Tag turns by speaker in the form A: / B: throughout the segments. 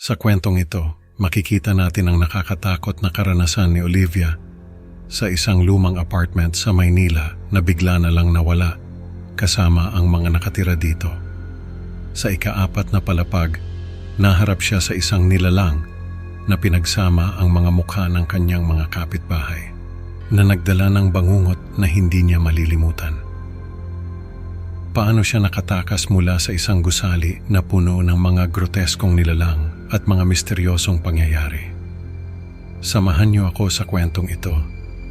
A: Sa kwentong ito, makikita natin ang nakakatakot na karanasan ni Olivia sa isang lumang apartment sa Maynila na bigla na lang nawala kasama ang mga nakatira dito. Sa ika-4 na palapag, naharap siya sa isang nilalang na pinagsama ang mga mukha ng kanyang mga kapitbahay na nagdala ng bangungot na hindi niya malilimutan. Paano siya nakatakas mula sa isang gusali na puno ng mga groteskong nilalang at mga misteryosong pangyayari? Samahan niyo ako sa kwentong ito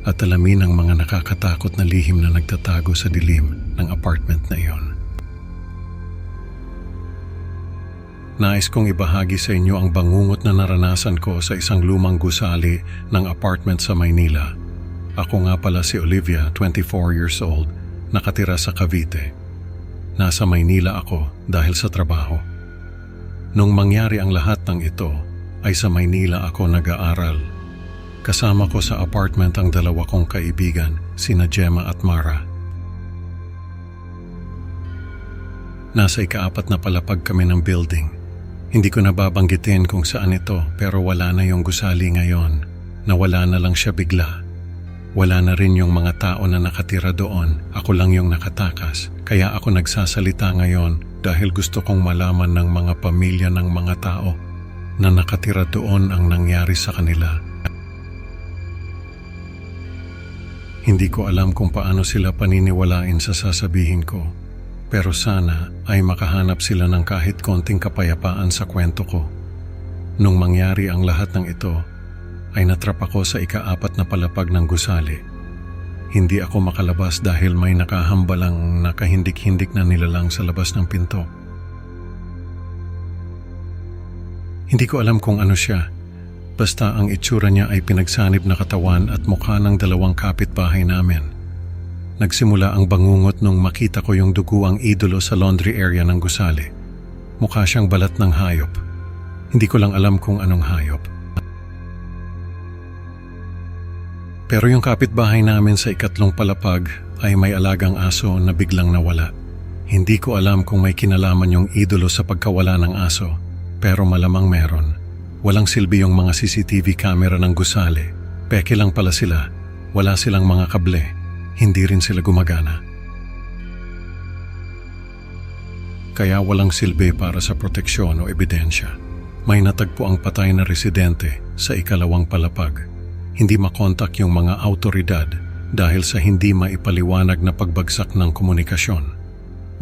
A: at alamin ang mga nakakatakot na lihim na nagtatago sa dilim ng apartment na iyon. Nais kong ibahagi sa inyo ang bangungot na naranasan ko sa isang lumang gusali ng apartment sa Maynila. Ako nga pala si Olivia, 24 years old, nakatira sa Cavite. Nasa Maynila ako dahil sa trabaho. Nung mangyari ang lahat ng ito, ay sa Maynila ako nag-aaral. Kasama ko sa apartment ang dalawa kong kaibigan, sina Gemma at Mara. Nasa ika-4 na palapag kami ng building. Hindi ko nababanggitin kung saan ito pero wala na yung gusali ngayon. Nawala na lang siya bigla. Wala na rin yung mga tao na nakatira doon. Ako lang yung nakatakas. Kaya ako nagsasalita ngayon dahil gusto kong malaman ng mga pamilya ng mga tao na nakatira doon ang nangyari sa kanila. Hindi ko alam kung paano sila paniniwalain sa sasabihin ko. Pero sana ay makahanap sila ng kahit konting kapayapaan sa kwento ko. Nung mangyari ang lahat ng ito, ay natrap ako sa ika-4 na palapag ng gusali. Hindi ako makalabas dahil may nakahambalang nakahindik-hindik na nilalang sa labas ng pinto. Hindi ko alam kung ano siya. Basta ang itsura niya ay pinagsanib na katawan at mukha ng dalawang kapitbahay namin. Nagsimula ang bangungot nung makita ko yung duguang idolo sa laundry area ng gusali. Mukha siyang balat ng hayop. Hindi ko lang alam kung anong hayop. Pero yung kapitbahay namin sa ika-3 palapag ay may alagang aso na biglang nawala. Hindi ko alam kung may kinalaman yung idolo sa pagkawala ng aso, pero malamang meron. Walang silbi yung mga CCTV camera ng gusali. Peke lang pala sila. Wala silang mga kable. Hindi rin sila gumagana. Kaya walang silbi para sa proteksyon o ebidensya. May natagpo ang patay na residente sa ika-2 palapag. Hindi makontak yung mga awtoridad dahil sa hindi maipaliwanag na pagbagsak ng komunikasyon.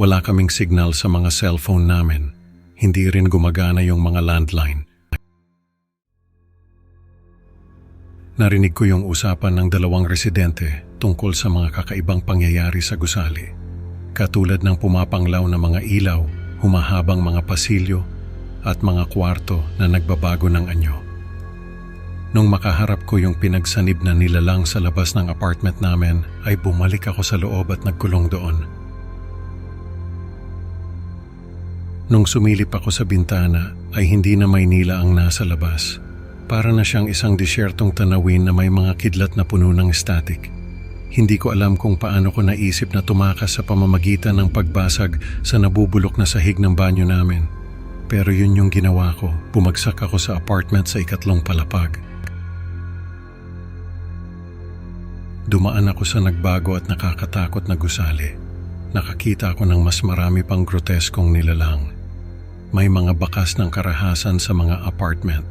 A: Wala kaming signal sa mga cellphone namin. Hindi rin gumagana yung mga landline. Narinig ko yung usapan ng 2 residente tungkol sa mga kakaibang pangyayari sa gusali. Katulad ng pumapanglaw na mga ilaw, humahabang mga pasilyo, at mga kwarto na nagbabago ng anyo. Nung makaharap ko yung pinagsanib na nilalang sa labas ng apartment namin, ay bumalik ako sa loob at nagkulong doon. Nung sumilip ako sa bintana, ay hindi na Maynila ang nasa labas. Para na siyang isang disyertong tanawin na may mga kidlat na puno ng static. Hindi ko alam kung paano ko naisip na tumakas sa pamamagitan ng pagbasag sa nabubulok na sahig ng banyo namin. Pero yun yung ginawa ko, bumagsak ako sa apartment sa ika-3 palapag. Dumaan ako sa nagbago at nakakatakot na gusali. Nakakita ako ng mas marami pang groteskong nilalang. May mga bakas ng karahasan sa mga apartment.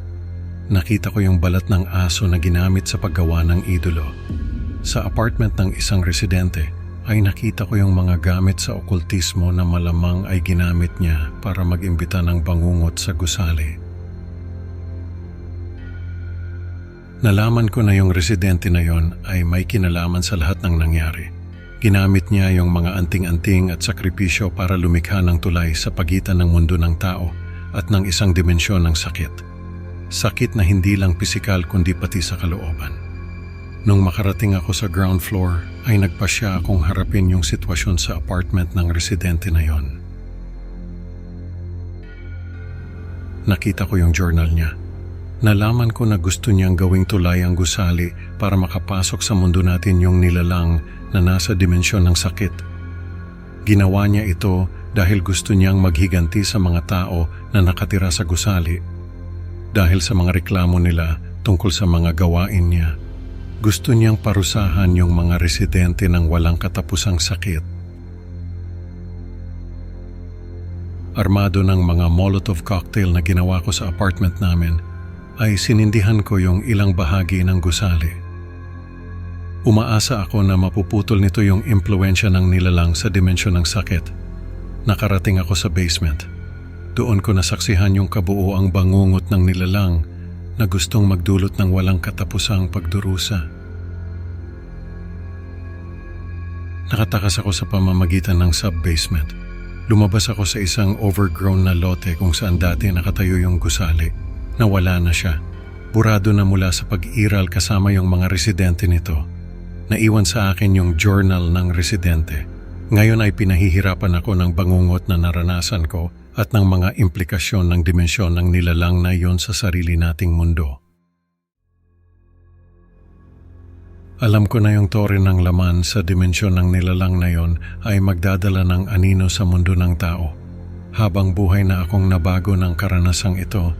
A: Nakita ko yung balat ng aso na ginamit sa paggawa ng idolo. Sa apartment ng isang residente ay nakita ko yung mga gamit sa okultismo na malamang ay ginamit niya para mag-imbita ng bangungot sa gusali. Nalaman ko na yung residente na yon ay may kinalaman sa lahat ng nangyari. Ginamit niya yung mga anting-anting at sakripisyo para lumikha ng tulay sa pagitan ng mundo ng tao at ng isang dimensyon ng sakit. Sakit na hindi lang pisikal kundi pati sa kalooban. Nung makarating ako sa ground floor, ay nagpasya akong harapin yung sitwasyon sa apartment ng residente na yon. Nakita ko yung journal niya. Nalaman ko na gusto niyang gawing tulay ang gusali para makapasok sa mundo natin yung nilalang na nasa dimensyon ng sakit. Ginawa niya ito dahil gusto niyang maghiganti sa mga tao na nakatira sa gusali. dahil sa mga reklamo nila tungkol sa mga gawain niya. Gusto niyang parusahan yung mga residente ng walang katapusang sakit. Armado ng mga Molotov cocktail na ginawa ko sa apartment namin, ay sinindihan ko yung ilang bahagi ng gusali. Umaasa ako na mapuputol nito yung impluensya ng nilalang sa dimensyon ng sakit. Nakarating ako sa basement. Doon ko nasaksihan yung kabuuang bangungot ng nilalang na gustong magdulot ng walang katapusang pagdurusa. Nakatakas ako sa pamamagitan ng sub-basement. Lumabas ako sa isang overgrown na lote kung saan dati nakatayo yung gusali. Nawala na siya. Burado na mula sa pag-iral kasama yung mga residente nito. Naiwan sa akin yung journal ng residente. Ngayon ay pinahihirapan ako ng bangungot na naranasan ko at ng mga implikasyon ng dimensyon ng nilalang na yon sa sarili nating mundo. Alam ko na yung tore ng laman sa dimensyon ng nilalang na yon ay magdadala ng anino sa mundo ng tao. Habang buhay na akong nabago ng karanasang ito,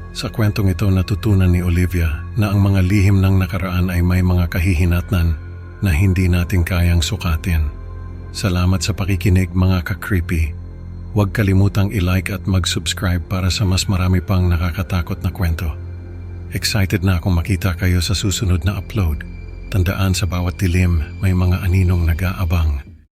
A: sa kwentong ito natutunan ni Olivia na ang mga lihim ng nakaraan ay may mga kahihinatnan na hindi natin kayang sukatin. Salamat sa pakikinig mga ka-creepy. Huwag kalimutang i-like at mag-subscribe para sa mas marami pang nakakatakot na kwento. Excited na akong makita kayo sa susunod na upload. Tandaan, sa bawat dilim may mga aninong nag-aabang.